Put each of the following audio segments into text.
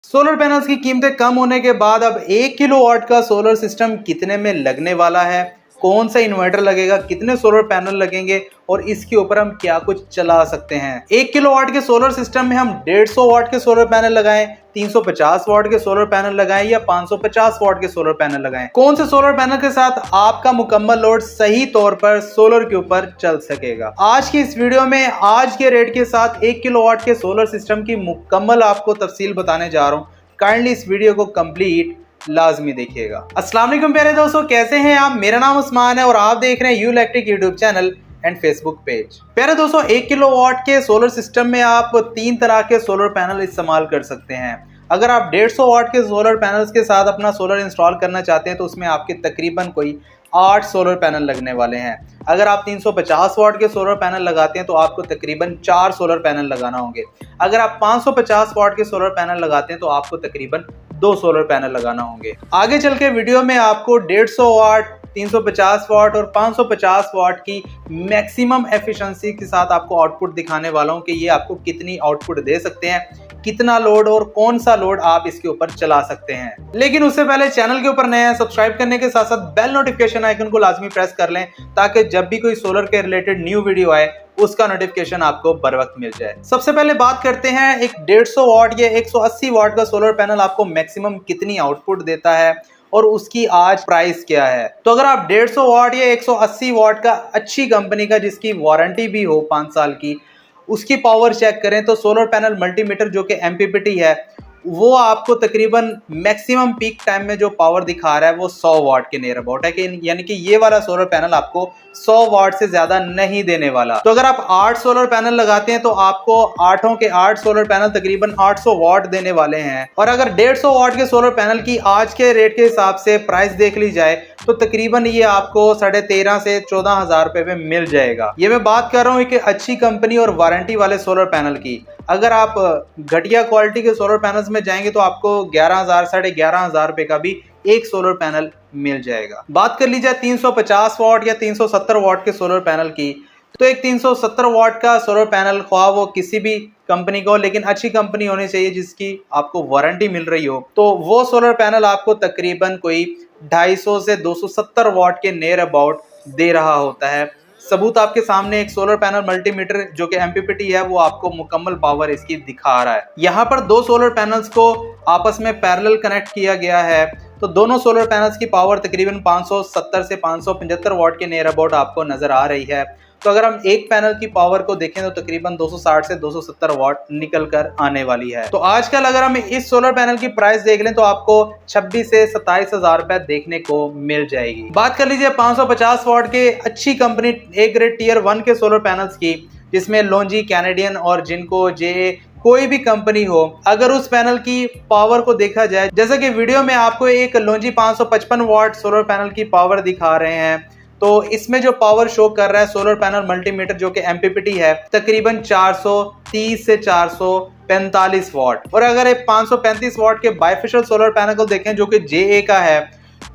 Solar panels की कीमतें कम होने के बाद अब 1 किलोवाट का सोलर सिस्टम कितने में लगने वाला है, कौन सा इन्वर्टर लगेगा, कितने सोलर पैनल लगेंगे और इसके ऊपर हम क्या कुछ चला सकते हैं। 1 किलोवाट के सोलर सिस्टम में हम 150 वाट के सोलर पैनल लगाएं, 350 वाट के सोलर पैनल लगाएं या 550 वाट के सोलर पैनल लगाएं। कौन से सोलर पैनल के साथ आपका मुकम्मल लोड सही तौर पर सोलर के ऊपर चल सकेगा। आज की इस वीडियो में आज के रेट के साथ 1 किलोवाट के सोलर सिस्टम की मुकम्मल आपको तफसील बताने जा रहा हूँ। काइंडली इस वीडियो को कंप्लीट लाजमी देखिएगा। अस्सलाम वालेकुम प्यारे दोस्तों, कैसे हैं आप। मेरा नाम उस्मान है और आप देख रहे हैं you electric YouTube channel and Facebook page. प्यारे दोस्तों, 1 किलोवाट के सोलर सिस्टम में आप 3 तरह के सोलर पैनल इस्तेमाल कर सकते हैं। अगर आप 150 वाट के सोलर पैनल्स के साथ अपना सोलर इंस्टॉल करना चाहते हैं तो उसमें आपके तकरीबन कोई 8 सोलर पैनल लगने वाले हैं। अगर आप 350 वाट के सोलर पैनल लगाते हैं तो आपको तकरीबन 4 सोलर पैनल लगाना होंगे। अगर आप 550 वाट के सोलर पैनल लगाते हैं तो आपको तकरीबन 2 सोलर पैनल लगाना होंगे। आगे चल के वीडियो में आपको 150 वाट, 350 वाट और 550 वाट की मैक्सिमम एफिशिएंसी के साथ आपको आउटपुट दिखाने वाला हूं कि ये आपको कितनी आउटपुट दे सकते हैं, कितना लोड और कौन सा लोड आप इसके ऊपर चला सकते हैं। लेकिन उससे पहले चैनल के ऊपर नए हैं, सब्सक्राइब करने के साथ साथ बेल नोटिफिकेशन आइकन को लाजमी प्रेस कर लें ताकि जब भी कोई सोलर के रिलेटेड न्यू वीडियो आए उसका नोटिफिकेशन आपको बर वक्त मिल जाए। सबसे पहले बात करते हैं एक 150 वाट या 180 वाट का सोलर पैनल आपको मैक्सिमम कितनी आउटपुट देता है और उसकी आज प्राइस क्या है। तो अगर आप 150 वाट या 180 वाट का अच्छी कंपनी का जिसकी वारंटी भी हो 5 साल की, उसकी पावर चेक करें तो सोलर पैनल मल्टीमीटर जो कि MPPT है वो आपको तकरीबन मैक्सिमम पीक टाइम में जो पावर दिखा रहा है वो 100 वाट के नियर अबाउट है कि यानी कि ये वाला सोलर पैनल आपको 100 वाट से ज्यादा नहीं देने वाला। तो अगर आप 8 सोलर पैनल लगाते हैं तो आपको 8 के 8 सोलर पैनल तकरीबन 800 वाट देने वाले हैं। और अगर 150 वाट के सोलर पैनल की आज के रेट के हिसाब से प्राइस देख ली जाए तो तकरीबन ये आपको 13,500 से 14,000 रुपए में मिल जाएगा। ये मैं बात कर रहा हूँ एक अच्छी कंपनी और वारंटी वाले सोलर पैनल की। अगर आप घटिया क्वालिटी के सोलर पैनल्स में जाएंगे तो आपको 11,000 11,500 रुपए का भी एक सोलर पैनल मिल जाएगा। बात कर लीजिए 350 वाट या 370 वाट के सोलर पैनल की, तो एक 370 वाट का सोलर पैनल ख्वाह वो किसी भी कंपनी को, लेकिन अच्छी कंपनी होनी चाहिए जिसकी आपको वारंटी मिल रही हो, तो वो सोलर पैनल आपको तकरीबन कोई 250 से 270 वाट के नियर अबाउट दे रहा होता है। सबूत आपके सामने एक सोलर पैनल मल्टीमीटर जो कि MPPT है वो आपको मुकम्मल पावर इसकी दिखा रहा है। यहाँ पर 2 सोलर पैनल्स को आपस में पैरेलल कनेक्ट किया गया है तो दोनों सोलर पैनल्स की पावर तकरीबन 570 से 575 वाट के नियर अबाउट आपको नजर आ रही है। तो अगर हम एक पैनल की पावर को देखें तो तकरीबन 260 से 270 वाट निकल कर आने वाली है। तो आजकल अगर हम इस सोलर पैनल की प्राइस देख लें तो आपको 26 से 27,000 रुपए देखने को मिल जाएगी। बात कर लीजिए 550 वाट के अच्छी कंपनी एक ग्रेड टियर 1 के सोलर पैनल्स की, जिसमें लोंजी, कैनेडियन और जिनको जे कोई भी कंपनी हो। अगर उस पैनल की पावर को देखा जाए, जैसा कि वीडियो में आपको एक लोंजी 555 वाट सोलर पैनल की पावर दिखा रहे हैं, तो इसमें जो पावर शो कर रहा है सोलर पैनल मल्टीमीटर जो कि MPPT है तकरीबन 430 से 445 वाट। और अगर एक 535 वाट के बाइफेशियल सोलर पैनल को देखें जो कि JA का है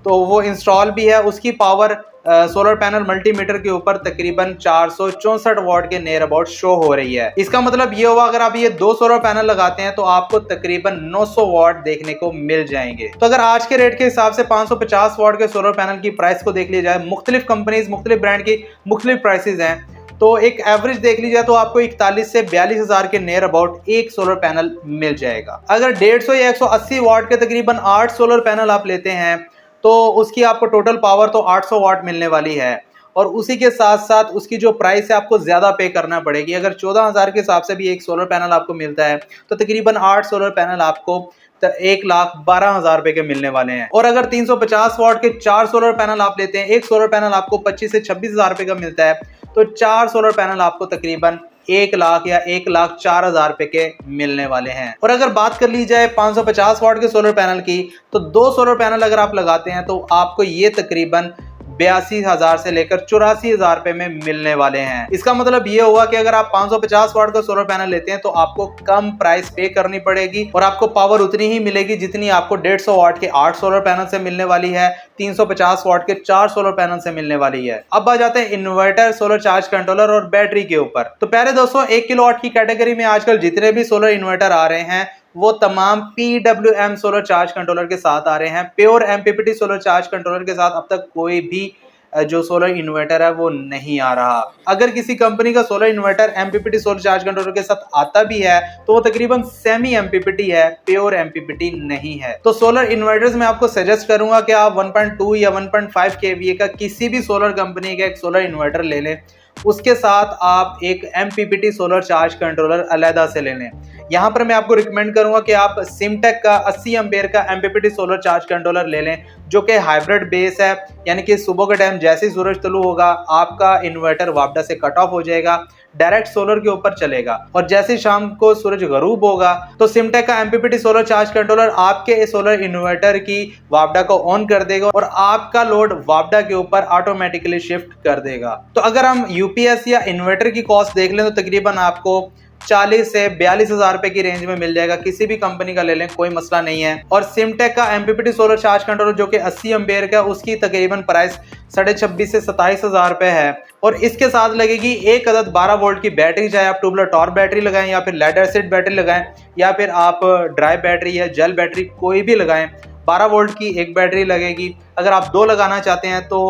तो वो इंस्टॉल भी है, उसकी पावर सोलर पैनल मल्टीमीटर के ऊपर तकरीबन 464 वाट के नियर अबाउट शो हो रही है। इसका मतलब ये हुआ अगर आप ये 2 सोलर पैनल लगाते हैं तो आपको तकरीबन 900 वाट देखने को मिल जाएंगे। तो अगर आज के रेट के हिसाब से 550 वाट के सोलर पैनल की प्राइस को देख लिया जाए, मुख्तलिफ कंपनीज मुख्तलिफ ब्रांड की मुख्तलिफ प्राइसेस हैं, तो एक एवरेज देख लीजिए तो आपको 41 से 42,000 के नियर अबाउट एक सोलर पैनल मिल जाएगा। अगर 150 या 180 वाट के तकरीबन 8 सोलर पैनल आप लेते हैं तो उसकी आपको टोटल पावर तो 800 वाट मिलने वाली है और उसी के साथ साथ उसकी जो प्राइस है आपको ज्यादा पे करना पड़ेगी। अगर 14,000 के हिसाब से भी एक सोलर पैनल आपको मिलता है तो तकरीबन 8 सोलर पैनल आपको 1,12,000 रुपए के मिलने वाले हैं। और अगर 350 वाट के 4 सोलर पैनल आप लेते हैं, एक सोलर पैनल आपको 25 से 26,000 रुपए का मिलता है, तो 4 सोलर पैनल आपको तकरीबन 1 लाख या 1,04,000 रुपए के मिलने वाले हैं। और अगर बात कर ली जाए 550 वाट के सोलर पैनल की, तो 2 सोलर पैनल अगर आप लगाते हैं तो आपको ये तकरीबन 82,000 से लेकर 84,000 रुपए में मिलने वाले हैं। इसका मतलब ये हुआ कि अगर आप 550 वाट का सोलर पैनल लेते हैं तो आपको कम प्राइस पे करनी पड़ेगी और आपको पावर उतनी ही मिलेगी जितनी आपको 150 वाट के 8 सोलर पैनल से मिलने वाली है, 350 वाट के 4 सोलर पैनल से मिलने वाली है। अब आ जाते हैं इन्वर्टर, सोलर चार्ज कंट्रोलर और बैटरी के ऊपर। तो पहले दोस्तों 1 किलोवाट की कैटेगरी में आजकल जितने भी सोलर इन्वर्टर आ रहे हैं वो तमाम PWM सोलर चार्ज कंट्रोलर के साथ आ रहे हैं। Pure MPPT solar charge controller के साथ अब तक कोई भी जो सोलर इन्वर्टर है वो नहीं आ रहा। अगर किसी कंपनी का solar inverter MPPT solar charge controller के साथ आता भी है तो वो तकरीबन सेमी MPPT है, प्योर MPPT नहीं है। तो सोलर इन्वर्टर्स में आपको सजेस्ट करूंगा कि आप 1.2 या 1.5 kVA का किसी भी सोलर कंपनी का एक सोलर इन्वर्टर ले लें, उसके साथ आप एक MPPT सोलर चार्ज कंट्रोलर अलहदा से ले लें। यहाँ पर मैं आपको रिकमेंड करूंगा कि आप सिमटेक का 80 एम्पेयर का MPPT सोलर चार्ज कंट्रोलर ले लें, जो कि हाइब्रिड बेस है, यानी कि सुबह के टाइम जैसे ही सूरज तुलू होगा आपका इन्वर्टर वापडा से कट ऑफ हो जाएगा, डायरेक्ट सोलर के ऊपर चलेगा, और जैसे ही शाम को सूरज गरूब होगा तो सिमटेक का MPPT सोलर चार्ज कंट्रोलर आपके सोलर इन्वर्टर की वापडा को ऑन कर देगा और आपका लोड वापडा के ऊपर ऑटोमेटिकली शिफ्ट कर देगा। तो अगर हम यूपीएस या इन्वर्टर की कॉस्ट देख लें तो तकरीबन आपको 40 से 42 हजार रुपए की रेंज में मिल जाएगा। किसी भी कंपनी का ले लें, कोई मसला नहीं है। और सिमटेक का MPPT सोलर चार्ज कंट्रोलर जो कि 80 एम्पेयर का, उसकी तकरीबन प्राइस 26.5 से 27 हजार रुपए है। और इसके साथ लगेगी एक अदद 12 वोल्ट की बैटरी, चाहे आप ट्यूबलर टॉर्क बैटरी लगाएं या फिर लेड एसिड बैटरी लगाएं या फिर आप ड्राई बैटरी या जेल बैटरी कोई भी लगाएं, 12 वोल्ट की एक बैटरी लगेगी। अगर आप 2 लगाना चाहते हैं तो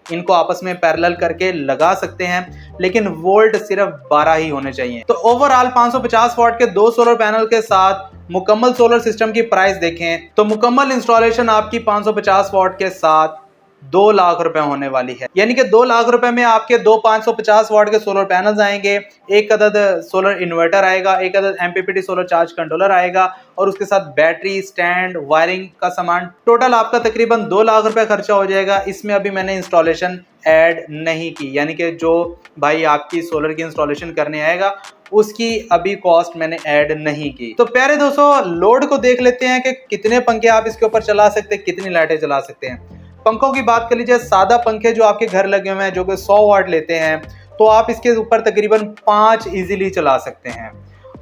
इनको आपस में पैरेलल करके लगा सकते हैं, लेकिन वोल्ट सिर्फ 12 ही होने चाहिए। तो ओवरऑल 550 वाट के 2 सोलर पैनल के साथ मुकम्मल सोलर सिस्टम की प्राइस देखें तो मुकम्मल इंस्टॉलेशन आपकी 550 वाट के साथ 2 लाख रुपए होने वाली है। यानी कि 2 लाख रुपए में आपके 2 550 वाट के सोलर पैनल्स आएंगे, एक अदद सोलर इन्वर्टर आएगा, एक अदद MPPT सोलर चार्ज कंट्रोलर आएगा और उसके साथ बैटरी, स्टैंड, वायरिंग का सामान। टोटल आपका तकरीबन 2 लाख रुपए खर्चा हो जाएगा। इसमें अभी मैंने इंस्टॉलेशन ऐड नहीं की, यानी कि जो भाई आपकी सोलर की इंस्टॉलेशन करने आएगा उसकी अभी कॉस्ट मैंने ऐड नहीं की। तो प्यारे दोस्तों, लोड को देख लेते हैं कि कितने पंखे आप इसके ऊपर चला सकते हैं, कितनी लाइटें चला सकते हैं। पंखों की बात कर लीजिए, सादा पंखे जो आपके घर लगे हुए हैं जो कि 100 वाट लेते हैं, तो आप इसके ऊपर तकरीबन 5 इजीली चला सकते हैं।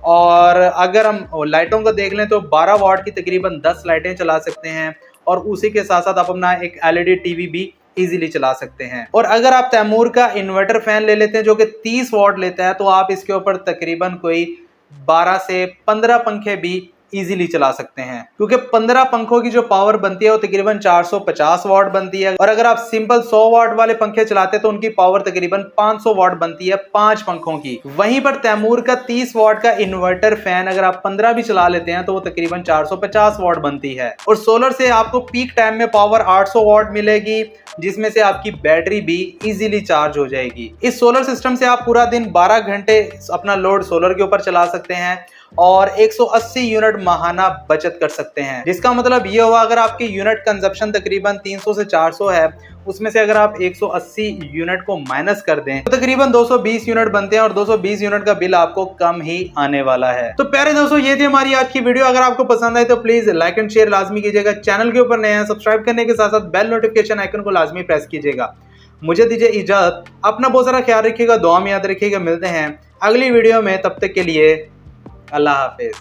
और अगर हम लाइटों को देख लें तो 12 वाट की तकरीबन 10 लाइटें चला सकते हैं और उसी के साथ साथ आप अपना एक LED टीवी भी इजीली चला सकते हैं। और अगर आप तैमूर का इन्वर्टर फैन ले लेते हैं जो कि 30 वाट लेता है, तो आप इसके ऊपर तकरीबन कोई 12 से 15 पंखे भी इजीली चला सकते हैं, क्योंकि 15 पंखों की जो पावर बनती है वो तकरीबन 450 वाट बनती है। और अगर आप सिंपल 100 वाट वाले पंखे चलाते हैं तो उनकी पावर तकरीबन 500 वाट बनती है 5 पंखों की। वहीं पर तैमूर का 30 वाट का इन्वर्टर फैन अगर आप 15 भी चला लेते हैं तो वो तकरीबन 450 वाट बनती है। और सोलर से आपको पीक टाइम में पावर 800 वाट मिलेगी, जिसमें से आपकी बैटरी भी इजीली चार्ज हो जाएगी। इस सोलर सिस्टम से आप पूरा दिन 12 घंटे अपना लोड सोलर के ऊपर चला सकते हैं और 180 यूनिट माहाना बचत कर सकते हैं। जिसका मतलब ये हुआ, अगर आपकी यूनिट कंजप्शन तकरीबन 300 से 400 है, उसमें से अगर आप 180 यूनिट को माइनस कर दें तो तकरीबन 220 यूनिट बनते हैं और 220 यूनिट का बिल आपको कम ही आने वाला है। तो प्यारे दोस्तों, ये थी हमारी आज की वीडियो। अगर आपको पसंद आई तो प्लीज लाइक एंड शेयर लाजमी कीजिएगा। चैनल के ऊपर नए हैं, सब्सक्राइब करने के साथ साथ बेल नोटिफिकेशन आइकन को लाजमी प्रेस कीजिएगा। मुझे दीजिए इजाजत, अपना बहुत सारा ख्याल रखिएगा, दुआ में याद रखिएगा। मिलते हैं अगली वीडियो में, तब तक के लिए अल्लाह हाफिज।